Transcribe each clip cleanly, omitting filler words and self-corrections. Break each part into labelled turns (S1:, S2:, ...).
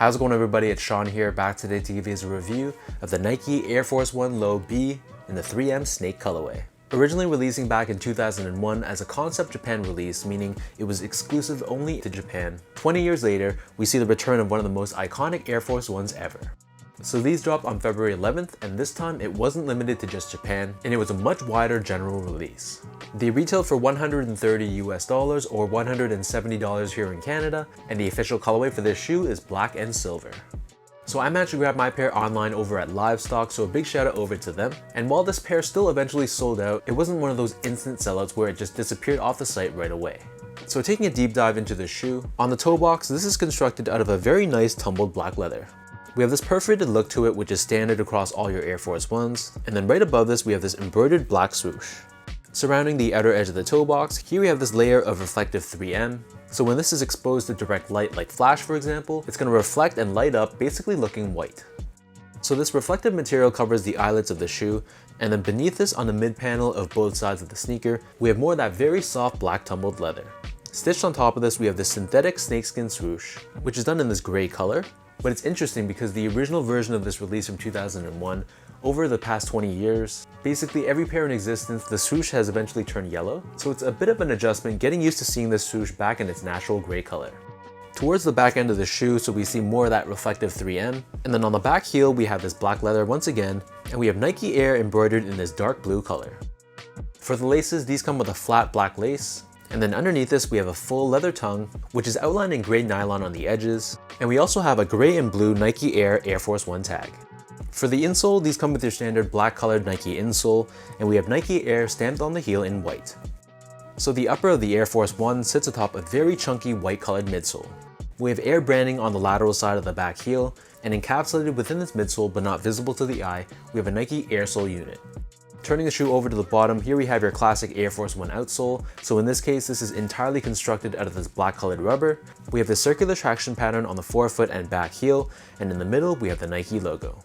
S1: How's it going, everybody? It's Sean here, back today to give you a review of the Nike Air Force 1 Low B in the 3M Snake colorway. Originally releasing back in 2001 as a concept Japan release, meaning it was exclusive only to Japan, 20 years later, we see the return of one of the most iconic Air Force 1s ever. So these dropped on February 11th, and this time it wasn't limited to just Japan, and it was a much wider general release. They retailed for $130 US or $170 here in Canada, and the official colorway for this shoe is black and silver. So I managed to grab my pair online over at Livestock, so a big shout out over to them. And while this pair still eventually sold out, it wasn't one of those instant sellouts where it just disappeared off the site right away. So taking a deep dive into the shoe, on the toe box, this is constructed out of a very nice tumbled black leather. We have this perforated look to it, which is standard across all your Air Force 1s. And then right above this, we have this embroidered black swoosh. Surrounding the outer edge of the toe box, here we have this layer of reflective 3M. So when this is exposed to direct light like flash, for example, it's going to reflect and light up, basically looking white. So this reflective material covers the eyelets of the shoe, and then beneath this on the mid panel of both sides of the sneaker, we have more of that very soft black tumbled leather. Stitched on top of this, we have this synthetic snakeskin swoosh, which is done in this gray color. But it's interesting because the original version of this release from 2001, over the past 20 years, basically every pair in existence, the swoosh has eventually turned yellow. So it's a bit of an adjustment getting used to seeing this swoosh back in its natural gray color. Towards the back end of the shoe, so we see more of that reflective 3M. And then on the back heel, we have this black leather once again, and we have Nike Air embroidered in this dark blue color. For the laces, these come with a flat black lace. And then underneath this, we have a full leather tongue, which is outlined in gray nylon on the edges. And we also have a gray and blue Nike Air Air Force 1 tag. For the insole, these come with your standard black colored Nike insole, and we have Nike Air stamped on the heel in white. So the upper of the Air Force 1 sits atop a very chunky white colored midsole. We have Air branding on the lateral side of the back heel, and encapsulated within this midsole but not visible to the eye, we have a Nike Air sole unit. Turning the shoe over to the bottom, here we have your classic Air Force 1 outsole. So in this case, this is entirely constructed out of this black colored rubber. We have the circular traction pattern on the forefoot and back heel, and in the middle, we have the Nike logo.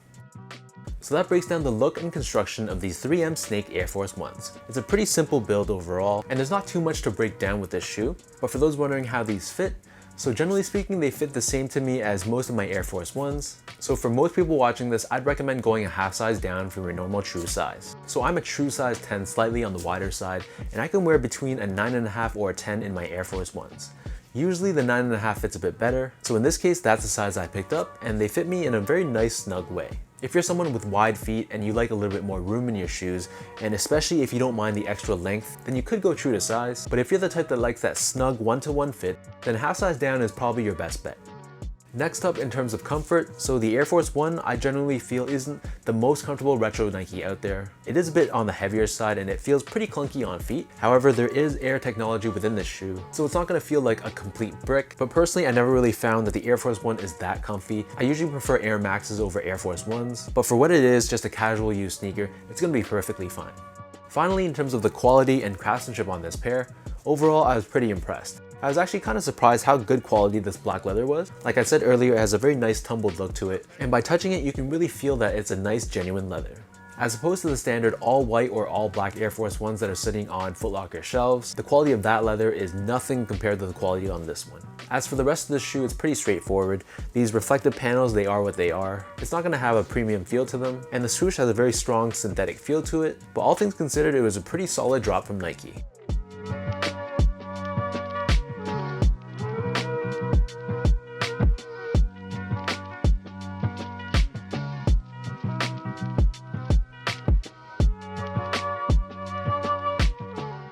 S1: So that breaks down the look and construction of these 3M Snake Air Force 1s. It's a pretty simple build overall, and there's not too much to break down with this shoe. But for those wondering how these fit, so generally speaking, they fit the same to me as most of my Air Force 1s. So for most people watching this, I'd recommend going a half size down from your normal true size. So I'm a true size 10, slightly on the wider side, and I can wear between a 9.5 or a 10 in my Air Force 1s. Usually the 9.5 fits a bit better, so in this case, that's the size I picked up, and they fit me in a very nice, snug way. If you're someone with wide feet and you like a little bit more room in your shoes, and especially if you don't mind the extra length, then you could go true to size. But if you're the type that likes that snug one-to-one fit, then half size down is probably your best bet. Next up, in terms of comfort, so the Air Force 1 I generally feel isn't the most comfortable retro Nike out there. It is a bit on the heavier side and it feels pretty clunky on feet. However, there is air technology within this shoe, so it's not going to feel like a complete brick. But personally, I never really found that the Air Force 1 is that comfy. I usually prefer Air Maxes over Air Force 1s, but for what it is, just a casual use sneaker, it's going to be perfectly fine. Finally, in terms of the quality and craftsmanship on this pair, overall I was pretty impressed. I was actually kind of surprised how good quality this black leather was. Like I said earlier, it has a very nice tumbled look to it, and by touching it, you can really feel that it's a nice genuine leather. As opposed to the standard all white or all black Air Force 1s that are sitting on Foot Locker shelves, the quality of that leather is nothing compared to the quality on this one. As for the rest of the shoe, it's pretty straightforward. These reflective panels, they are what they are. It's not going to have a premium feel to them, and the swoosh has a very strong synthetic feel to it, but all things considered, it was a pretty solid drop from Nike.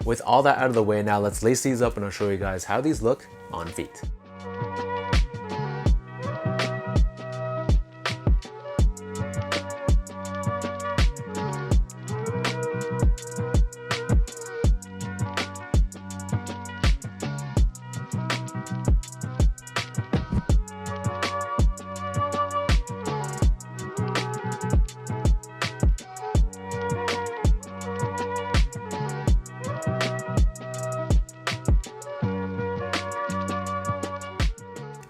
S1: With all that out of the way, now let's lace these up and I'll show you guys how these look on feet.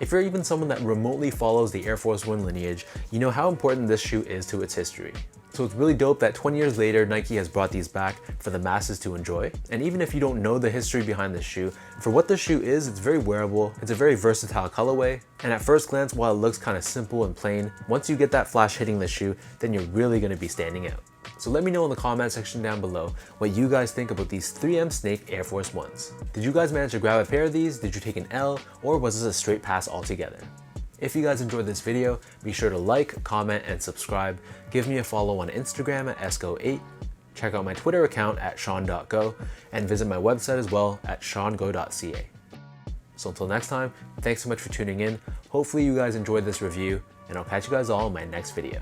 S1: If you're even someone that remotely follows the Air Force 1 lineage, you know how important this shoe is to its history. So it's really dope that 20 years later, Nike has brought these back for the masses to enjoy. And even if you don't know the history behind this shoe, for what the shoe is, it's very wearable, it's a very versatile colorway, and at first glance, while it looks kind of simple and plain, once you get that flash hitting the shoe, then you're really gonna be standing out. So let me know in the comment section down below what you guys think about these 3M Snake Air Force Ones. Did you guys manage to grab a pair of these? Did you take an L? Or was this a straight pass altogether? If you guys enjoyed this video, be sure to like, comment, and subscribe. Give me a follow on Instagram at esco8. Check out my Twitter account at sean.go and visit my website as well at seango.ca. So until next time, thanks so much for tuning in. Hopefully you guys enjoyed this review, and I'll catch you guys all in my next video.